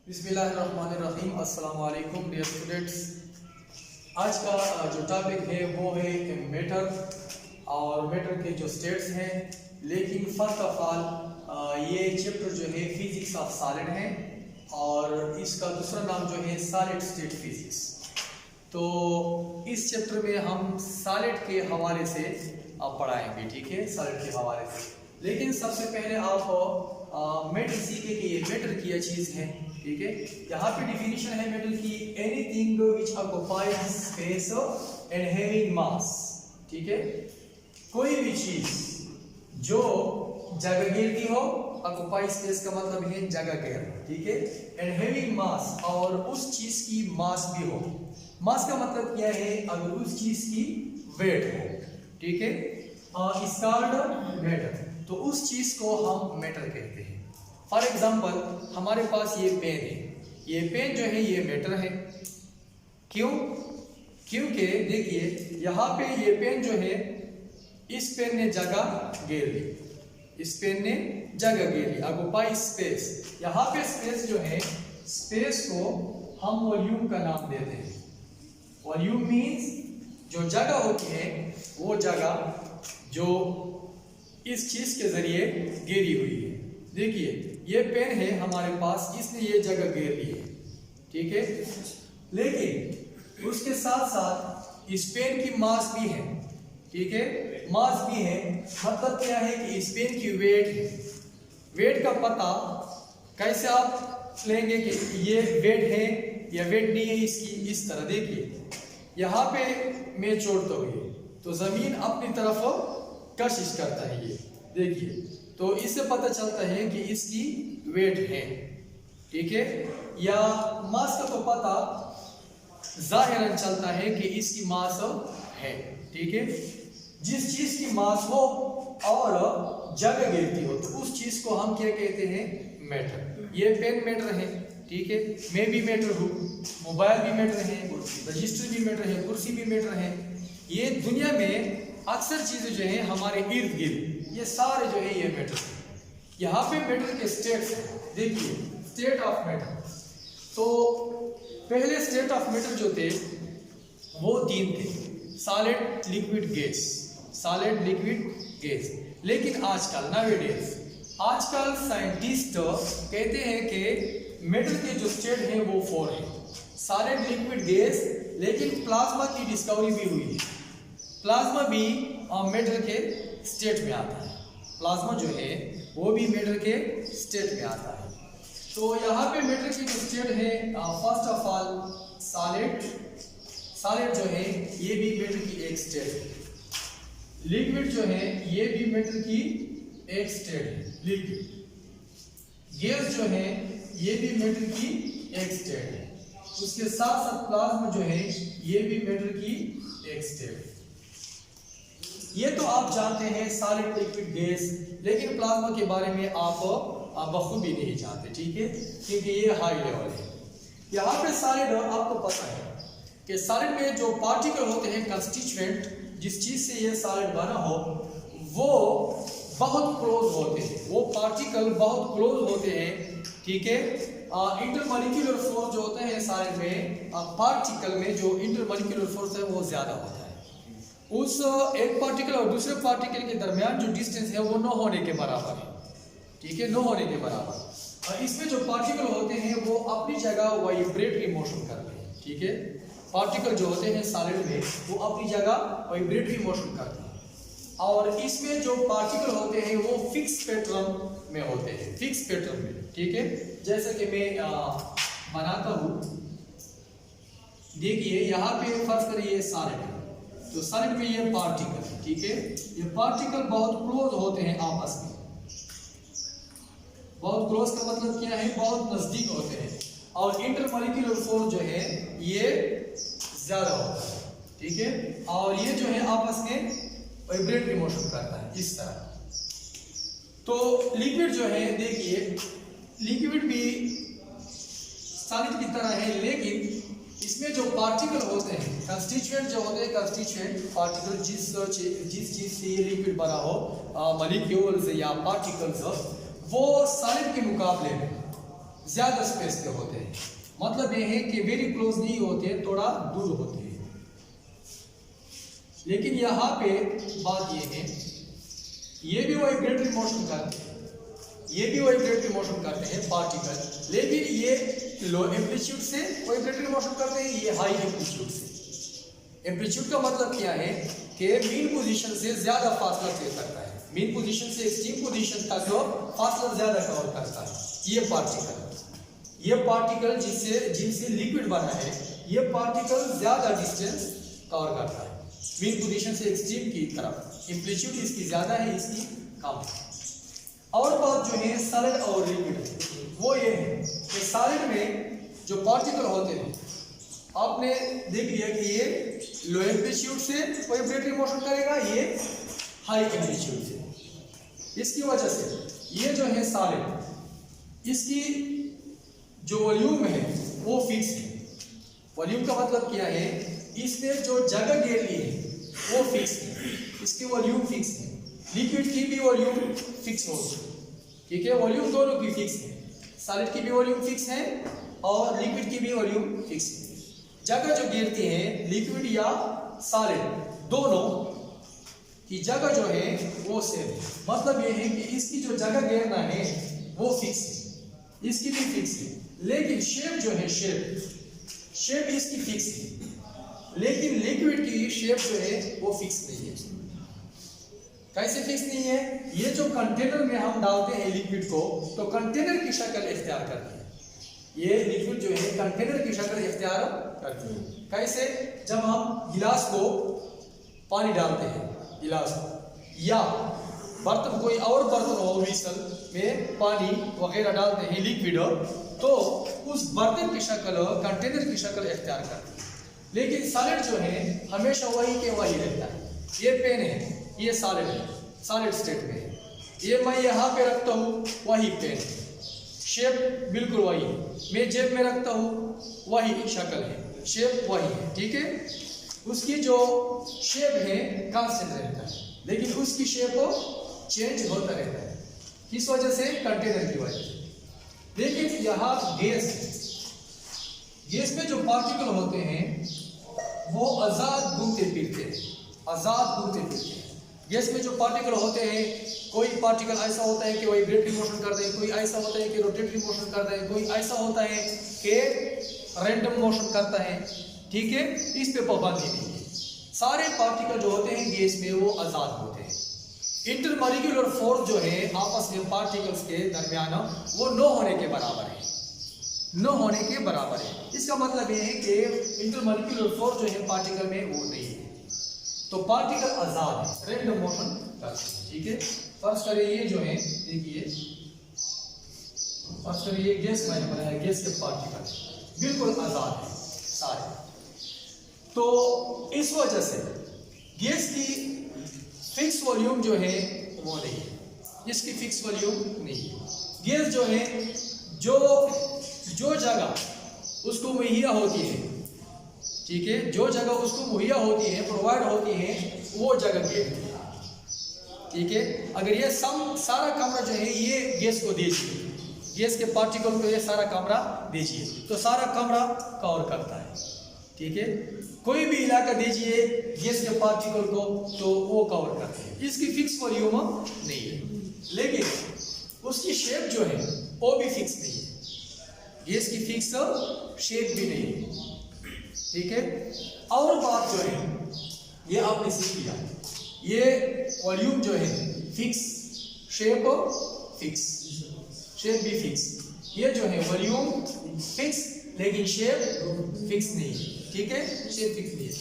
बिस्मिल्लाहिर्रहमानिर्रहीम। अस्सलाम वालेकुम डियर स्टूडेंट्स। आज का जो टॉपिक है वो है मैटर और मैटर के जो स्टेट्स हैं। लेकिन फर्स्ट ऑफ ऑल ये चैप्टर जो है फिजिक्स ऑफ सॉलिड है और इसका दूसरा नाम जो है सॉलिड स्टेट फिजिक्स। तो इस चैप्टर में हम सॉलिड के हवाले से पढ़ाएंगे, ठीक है, सॉलिड के हवाले से। लेकिन सबसे पहले आप मेटल सीखे कि ये मेटल क्या चीज़ है, ठीक है। यहाँ पे डिफिनीशन है मेटल की, anything which occupies space and having mass, ठीक है। कोई भी चीज जो जगह घेरती हो, ऑक्युपाइज स्पेस का मतलब है जगह घेरना, ठीक है, एंड हैविंग मास, और उस चीज की मास भी हो। मास का मतलब क्या है? अगर उस चीज की वेट हो, ठीक है, इज कॉल्ड मेटल। तो उस चीज को हम मेटल कहते हैं। फॉर एग्जाम्पल हमारे पास ये पेन है, ये पेन जो है ये मेटल है। क्यों? क्योंकि देखिए यहाँ पे ये पेन जो है, इस पेन ने जगह घेर ली, इस पेन ने जगह घेर ली, ऑक्युपाई स्पेस। यहाँ पे स्पेस जो है, स्पेस को हम वॉल्यूम का नाम देते हैं। वॉल्यूम मीन्स जो जगह होती है वो जगह जो इस चीज के जरिए घेरी हुई है। देखिए ये पेन है हमारे पास, इसने ये जगह घेर ली है, ठीक है। लेकिन उसके साथ साथ इस पेन की मास भी है, ठीक है, मास भी है। मतलब क्या है कि इस पेन की वेट है। वेट का पता कैसे आप लेंगे कि ये वेट है या वेट नहीं है इसकी? इस तरह देखिए, यहाँ पे मैं छोड़ता हूँ तो जमीन अपनी तरफ कशिश करता है, ये देखिए, तो इससे पता चलता है कि इसकी वेट है, ठीक है। या मास का तो पता जाहिरन चलता है कि इसकी मास है, ठीक है। जिस चीज की मास हो और जगह घेरती हो तो उस चीज को हम क्या कहते हैं? मैटर। ये पेन मैटर है, ठीक है, मैं भी मैटर हूँ, मोबाइल भी मैटर है, रजिस्टर भी मैटर है, कुर्सी भी मैटर है। ये दुनिया में अक्सर चीजें जो है हमारे इर्द गिर्द, ये सारे जो है ये मैटर है। यहाँ पे मैटर के स्टेट्स हैं, देखिए, स्टेट ऑफ मैटर। तो पहले स्टेट ऑफ मैटर जो थे वो तीन थे, solid, liquid, gas. Solid, liquid, gas. लेकिन आजकल आजकल साइंटिस्ट कहते हैं कि मेटल के जो स्टेट हैं वो 4 हैं, सॉलिड, लिक्विड, गैस। लेकिन प्लाज्मा की डिस्कवरी भी हुई है। प्लाज्मा भी मेटल के स्टेट में आता है। प्लाज्मा जो है वो भी मेटल के स्टेट में आता है। तो यहाँ पे मेटल की जो स्टेट है, first of all solid. Solid जो है ये भी मेटल की एक स्टेट है। लिक्विड जो है ये भी मेटल की एक स्टेट है, लिक्विड। गैस जो है ये भी मेटल की एक स्टेट है। उसके साथ साथ प्लाज्मा जो है ये भी मेटल की एक स्टेट है। ये तो आप जानते हैं सॉलिड, लिक्विड, गैस। लेकिन प्लाज्मा के बारे में आप बखूबी नहीं जानते, ठीक है, क्योंकि ये हाई लेवल है। यहाँ पे सॉलिड, आपको पता है कि सॉलिड में जो पार्टिकल होते हैं, कंस्टिट्यूएंट, जिस चीज से ये सॉलिड बना हो वो बहुत क्लोज होते हैं, वो पार्टिकल बहुत क्लोज होते हैं, ठीक है। इंटरमॉलिक्यूलर फोर्स जो होते हैं सॉलिड में, पार्टिकल में जो इंटरमॉलिक्यूलर फोर्स है वो ज्यादा होता है। उस एक पार्टिकल और दूसरे पार्टिकल के दरमियान जो डिस्टेंस है वो 9 होने के बराबर है, ठीक है, 9 होने के बराबर। और इसमें जो पार्टिकल होते हैं वो अपनी जगह वाइब्रेटरी मोशन करते हैं, ठीक है। पार्टिकल जो होते हैं सॉलिड में वो अपनी जगह वाइब्रेटरी मोशन करते हैं। और इसमें जो पार्टिकल होते हैं वो फिक्स पैटर्न में होते हैं, फिक्स पैटर्न में, ठीक है। जैसे कि मैं बनाता हूँ, देखिए यहाँ पे फर्ज करिए सॉलिड है, तो सॉलिड में ये पार्टिकल, ठीक है, ये पार्टिकल बहुत क्लोज होते हैं आपस में। बहुत क्लोज का मतलब क्या है? बहुत नजदीक होते हैं। और इंटरमॉलिक्यूलर फोर्स जो है ये ज्यादा होता है, ठीक है। और ये जो है आपस में वाइब्रेटरी मोशन करता है, इस तरह। तो लिक्विड जो है, देखिए, लिक्विड भी सॉलिड की तरह है, लेकिन इसमें जो पार्टिकल होते हैं, कंस्टिट्यूएंट जो होते हैं, कंस्टिट्यूएंट पार्टिकल, जिस चीज से ये लिक्विड बना हो, मॉलिक्यूल्स या पार्टिकल्स, वो सॉलिड के मुकाबले में ज्यादा स्पेस पे होते हैं, मतलब ये है कि वेरी क्लोज नहीं होते, थोड़ा दूर होते हैं। लेकिन यहाँ पे बात ये है, ये भी वाइब्रेटरी मोशन करते हैं, ये भी वाइब्रेटरी मोशन करते हैं पार्टिकल, लेकिन ये लो एम्पलीट्यूड से वाइब्रेटरी मोशन करते हैं, ये हाई एम्पलीट्यूड से। एम्पलीट्यूड का मतलब क्या है कि मीन पोजीशन से ज्यादा फासला तय करता है, मीन पोजीशन से एक्सट्रीम पोजीशन तक जो फासला ज्यादा कवर करता है। ये पार्टिकल जिनसे लिक्विड बना है, ये पार्टिकल ज्यादा डिस्टेंस कवर करता है मीन पोजीशन से एक्सट्रीम की तरफ। एम्पलीट्यूड इसकी ज्यादा है, इसकी कम है। और बात जो है सॉलिड और लिक्विड, वो ये है कि सॉलिड में जो पार्टिकल होते हैं, आपने देख लिया कि ये लो एम्पलीट्यूड से वाइब्रेटरी मोशन करेगा, ये हाई एम्पलीट्यूड से। इसकी वजह से ये जो है सॉलिड, इसकी जो वॉल्यूम है वो फिक्स है। वॉल्यूम का मतलब क्या है, इसने जो जगह घेर ली है वो फिक्स है, इसकी वॉल्यूम फिक्स है। लिक्विड की भी वॉल्यूम फिक्स होगी, ठीक है, वॉल्यूम दोनों की फिक्स है, सॉलिड की भी वॉल्यूम फिक्स है और लिक्विड की भी वॉल्यूम फिक्स है। जगह जो घेरती है लिक्विड या सॉलिड, दोनों की जगह जो है वो सेम है। मतलब ये है कि इसकी जो जगह घेरना है वो फिक्स है, इसकी भी फिक्स है, लेकिन शेप जो है शेप इसकी फिक्स है, लेकिन लिक्विड की शेप जो है वो फिक्स नहीं है। कैसे फिक्स नहीं है, ये जो कंटेनर में हम डालते हैं लिक्विड को, तो कंटेनर की शक्ल इख्तियार करती है। ये लिक्विड जो है कंटेनर की शक्ल इख्तियार करती है। कैसे, जब हम गिलास को पानी डालते हैं, गिलास को या बर्तन, कोई और बर्तन हो, विसल में पानी वगैरह डालते हैं लिक्विड, तो उस बर्तन की शक्ल कंटेनर की शक्ल इख्तियार करती है। लेकिन सॉलिड जो है हमेशा वही के वही रहता है। ये पेन है, ये सॉलिड है, सॉलिड स्टेट में है। ये मैं यहाँ पे रखता हूँ, वही पेन है, शेप बिल्कुल वही है। मैं जेब में रखता हूँ, वही शक्ल है, शेप वही है, ठीक है। उसकी जो शेप है कांस्टेंट रहता है, लेकिन उसकी शेप चेंज होता रहता है। किस वजह से, कंटेनर की वजह से। लेकिन यहाँ गैस में जो पार्टिकल होते हैं वो आजाद घूमते फिरते हैं, आजाद घूमते फिरते हैं। गैस में जो पार्टिकल होते हैं, कोई पार्टिकल ऐसा होता है कि वाइब्रेटरी मोशन कर दे, कोई ऐसा होता है कि रोटेटरी मोशन कर दे, कोई ऐसा होता है कि रैंडम मोशन करता है, ठीक है। इस पे पाबंदी नहीं है। सारे पार्टिकल जो होते हैं गैस में वो आजाद होते हैं। इंटरमॉलिक्यूलर फोर्स जो है आपस में पार्टिकल्स के दरमियान वो न होने के बराबर है, न होने के बराबर है। इसका मतलब ये है कि इंटरमॉलिक्यूलर फोर्स जो है पार्टिकल में वो नहीं है, तो पार्टिकल आजाद है, रैंडम मोशन करते हैं, ठीक है। फर्ज करिए ये जो है, देखिए फर्ज करिए गैस मैंने बनाया, गैस के पार्टिकल बिल्कुल आजाद है सारे। तो इस वजह से गैस की फिक्स वॉल्यूम जो है वो नहीं है, इसकी फिक्स वॉल्यूम नहीं है। गैस जो है जो जगह उसको मुहैया होती है, ठीक है, जो जगह उसको मुहैया होती है, प्रोवाइड होती है, वो जगह घेरती है, ठीक है। अगर ये सारा कमरा जो है ये गैस को दीजिए, गैस के पार्टिकल को ये सारा कमरा दीजिए, तो सारा कमरा कवर करता है, ठीक है। कोई भी इलाका दीजिए गैस के पार्टिकल को, तो वो कवर करते हैं। इसकी फिक्स वॉल्यूम नहीं है, लेकिन उसकी शेप जो है वो भी फिक्स नहीं है, गैस की फिक्स शेप भी नहीं है, ठीक है। और बात जो है ये आपने सीख लिया, ये वॉल्यूम जो है फिक्स, शेप फिक्स, शेप भी फिक्स। ये जो है वॉल्यूम फिक्स, लेकिन शेप फिक्स नहीं है, ठीक है, शेप फिक्स नहीं है।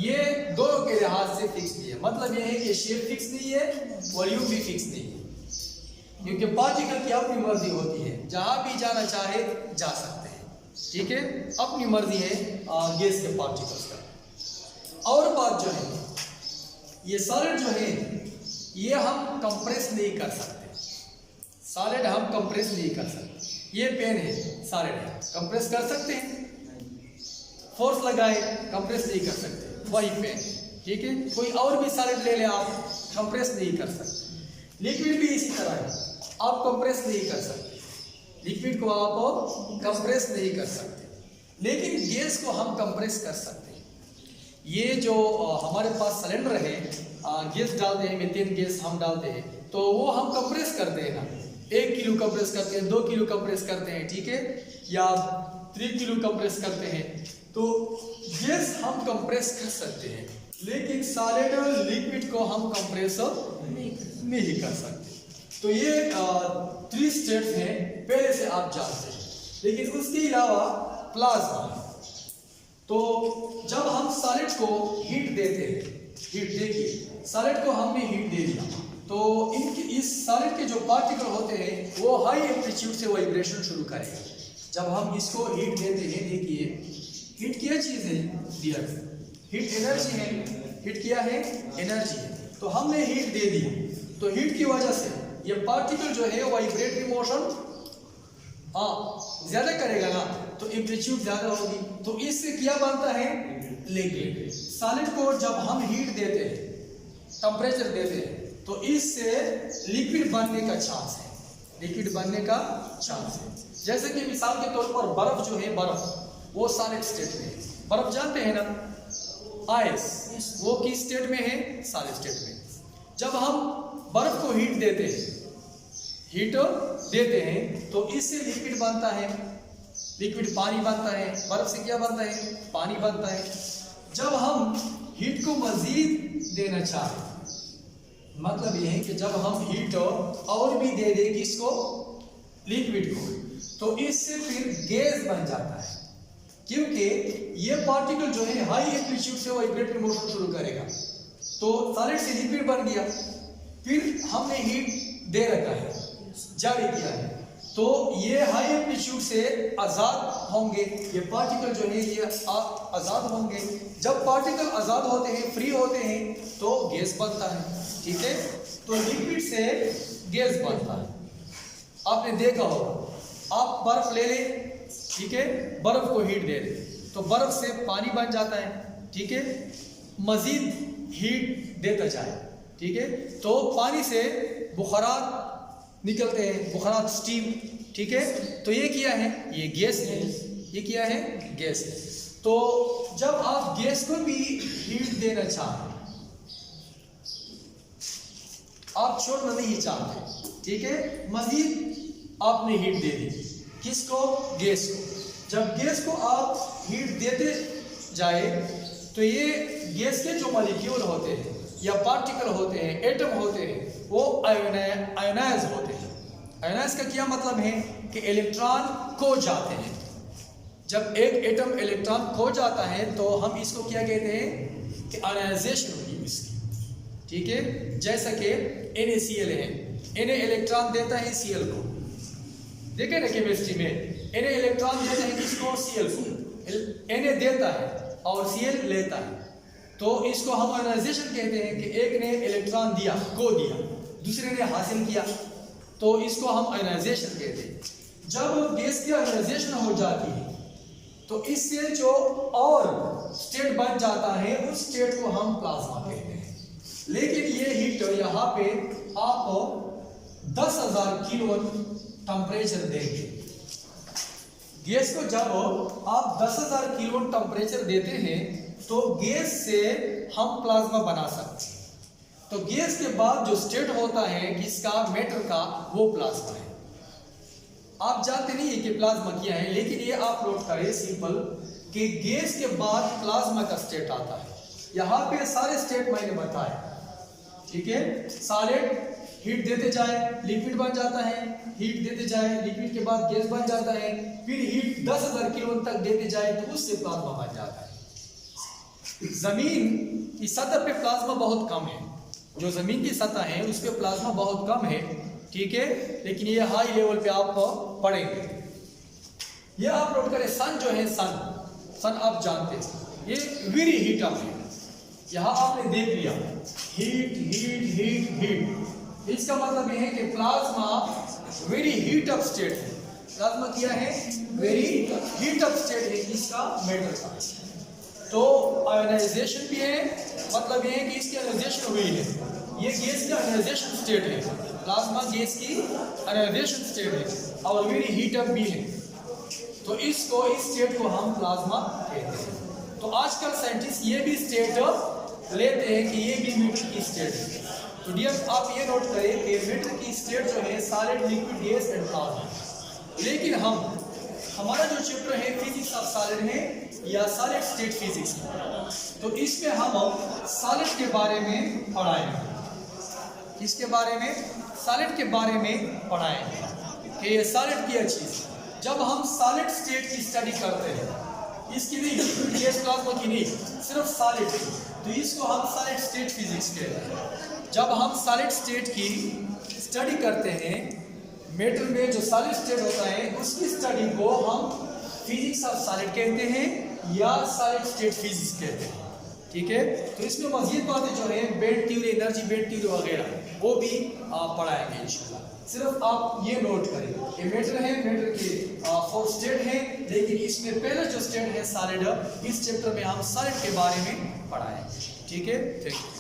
ये दोनों के लिहाज से फिक्स नहीं है। मतलब ये है कि शेप फिक्स नहीं है, वॉल्यूम भी फिक्स नहीं है, क्योंकि पार्टिकल की अपनी मर्जी होती है, जहां भी जाना चाहे जा सकते हैं, ठीक है, अपनी मर्जी है गैस के पार्टिकल्स का। और बात जो है, ये सॉलिड जो है ये हम कंप्रेस नहीं कर सकते, सॉलिड हम कंप्रेस नहीं कर सकते। ये पेन है, सॉलिड है, कंप्रेस कर सकते हैं, फोर्स लगाए, कंप्रेस नहीं कर सकते, वही पेन, ठीक है। कोई और भी सॉलिड ले ले आप, कंप्रेस नहीं कर सकते। लिक्विड भी इसी तरह है, आप कंप्रेस नहीं कर सकते, लिक्विड को आप कंप्रेस नहीं कर सकते, लेकिन गैस को हम कंप्रेस कर सकते हैं। ये जो हमारे पास सिलेंडर है, गैस डालते हैं, मीथेन गैस हम डालते हैं, तो वो हम कंप्रेस करते हैं ना, 1 किलो कंप्रेस करते हैं, 2 किलो कंप्रेस करते हैं, ठीक है, या 3 किलो कंप्रेस करते हैं। तो गैस हम कंप्रेस कर सकते हैं, लेकिन सॉलिड और लिक्विड को हम कंप्रेस नहीं कर सकते। तो ये 3 स्टेट्स हैं, पहले से आप जानते हैं। लेकिन उसके अलावा प्लाज्मा, तो जब हम सॉलिड को हीट देते हैं, हीट देखिए सॉलिड को हमने हीट दे दिया, तो इस सॉलिड के जो पार्टिकल होते हैं वो हाई एम्पलीट्यूड से वाइब्रेशन शुरू करेगा। जब हम इसको हीट देते हैं, देखिए हीट क्या चीज़ है डियर, हीट एनर्जी है, हीट क्या है, एनर्जी है। तो हमने हीट दे दी, तो हीट की वजह से ये पार्टिकल जो है वाइब्रेटरी मोशन ज्यादा करेगा ना, तो एम्पलीट्यूड ज्यादा होगी, तो इससे क्या बनता है, लिक्विड। सॉलिड को जब हम हीट देते हैं, टेम्परेचर देते हैं, तो इससे लिक्विड बनने का चांस है, लिक्विड बनने का चांस है। जैसे कि मिसाल के तौर पर बर्फ जो है, बर्फ वो सॉलिड स्टेट में है, बर्फ जानते हैं ना, आइस, वो किस स्टेट में है, सॉलिड स्टेट में। जब हम बर्फ को हीट देते हैं, तो इससे लिक्विड बनता है, लिक्विड पानी बनता है, बर्फ से क्या बनता है, पानी बनता है। जब हम हीट को मजीद देना चाहें, मतलब ये है कि जब हम हीट और भी दे दें किसको, लिक्विड को, तो इससे फिर गैस बन जाता है, क्योंकि ये पार्टिकल जो है हाई एम्पलीट्यूड से वाइब्रेटरी मोशन शुरू करेगा, तो सॉलिड से लिक्विड बन गया। फिर हमने हीट दे रखा है, जारी किया है, तो ये हाई एम्पलीट्यूड से आज़ाद होंगे, ये पार्टिकल जो है ये आज़ाद होंगे। जब पार्टिकल आज़ाद होते हैं, फ्री होते हैं, तो गैस बनता है, ठीक है। तो लिक्विड से गैस बनता है। आपने देखा होगा, आप बर्फ ले लें, ठीक है, बर्फ को हीट दे दें, तो बर्फ से पानी बन जाता है, ठीक है, मजीद हीट देता जाए, ठीक है, तो पानी से बुखारात निकलते हैं, बुखारात, स्टीम, ठीक है। तो ये क्या है, ये गैस है, ये क्या है, गैस है। तो जब आप गैस को भी हीट देना चाहते, आप छोड़ना नहीं चाहते, ठीक है, मजीद आपने हीट दे दी, किसको, गैस को। जब गैस को आप हीट देते जाए, तो ये गैस के जो मॉलिक्यूल होते हैं या पार्टिकल होते हैं, एटम होते हैं, वो आयोनाइज होते हैं। आयोनाइज का क्या मतलब है कि इलेक्ट्रॉन खो जाते हैं। जब एक एटम इलेक्ट्रॉन खो जाता है, तो हम इसको क्या कहते हैं कि आयोनाइजेशन हुई इसकी, ठीक है। जैसा कि NaCl है, Na इलेक्ट्रॉन देता है Cl को, देखे ना केमिस्ट्री में, Na इलेक्ट्रॉन देता है किसको, Cl को, Na देता है और Cl लेता है, तो इसको हम आयोनाइजेशन कहते हैं कि एक ने इलेक्ट्रॉन दिया, खो दिया, दूसरे ने हासिल किया, तो इसको हम आयोनाइजेशन कहते हैं। जब गैस की आयोनाइजेशन हो जाती है, तो इससे जो और स्टेट बन जाता है, उस स्टेट को हम प्लाज्मा कहते हैं। लेकिन ये हीट यहाँ पे आप 10,000 किलोन टेम्परेचर देंगे। गैस को जब आप 10,000 किलोन टेम्परेचर देते हैं, तो गैस से हम प्लाज्मा बना सकते हैं। तो गैस के बाद जो स्टेट होता है किसका, मैटर का, वो प्लाज्मा है। आप जानते नहीं है कि प्लाज्मा क्या है, लेकिन ये आप नोट करें सिंपल कि गैस के बाद प्लाज्मा का स्टेट आता है। यहाँ पे सारे स्टेट मैंने बताए, ठीक है। सॉलिड हीट देते जाए, लिक्विड बन जाता है, हीट देते जाए, लिक्विड के बाद गैस बन जाता है, फिर हीट 10,000 किलो तक देते जाए, तो उससे प्लाज्मा बन जाता है। जमीन की सतह पे प्लाज्मा बहुत कम है, जो जमीन की सतह है उस पे प्लाज्मा बहुत कम है, ठीक है, लेकिन ये हाई लेवल पे आप पढ़ेंगे। ये आप नोट करें, सन जो है, सन आप जानते हैं, ये वेरी हीट अप है। यहाँ आपने देख लिया, हीट हीट हीट हीट, इसका मतलब ये है कि plasma very heat up state है। प्लाज्मा क्या है, वेरी हीट अप स्टेट है, इसका मैटर का। तो आयोनाइजेशन भी है, मतलब ये है कि इसकी आयोनाइजेशन हुई है, ये गैस का आयोनाइजेशन स्टेट है। प्लाज्मा गैस की अनहाइड्रेशन स्टेट है और वेरी हीट अप भी है, तो इस स्टेट को हम प्लाज्मा कहते हैं। तो आजकल साइंटिस्ट ये भी स्टेट लेते हैं कि ये भी मैटर की स्टेट है। तो डियर आप ये नोट करें कि मैटर की स्टेट जो है solid, liquid, gas and plasma. लेकिन हमारा जो चैप्टर है फिजिक्स ऑफ सॉलिड है या सॉलिड स्टेट फिजिक्स है, तो इसमें हम सॉलिड के बारे में पढ़ाएंगे। इसके बारे में सॉलिड के बारे में पढ़ाएंगे कि ये सॉलिड क्या चीज़ है। जब हम सॉलिड स्टेट की स्टडी करते हैं, इसकी नहीं लिक्विड, गैस, प्लाज्मा की नहीं, सिर्फ सॉलिड की, तो इसको हम सॉलिड स्टेट फिजिक्स कहते हैं। जब हम सॉलिड स्टेट की स्टडी करते हैं, मैटर में जो सॉलिड स्टेट होता है उसकी स्टडी को हम फिजिक्स ऑफ सॉलिड कहते हैं या सॉलिड स्टेट फिजिक्स कहते हैं। ठीक है, तो इसमें मजीद बातें जो है bend theory, energy bend theory वगैरह वो भी पढ़ाएंगे इंशाल्लाह। सिर्फ आप ये नोट करें कि मैटर है, मैटर के 4 स्टेट है, लेकिन इसमें पहले जो स्टेट है सॉलिड, इस चैप्टर में हम सॉलिड के बारे में पढ़ाएंगे। ठीक है, थैंक यू।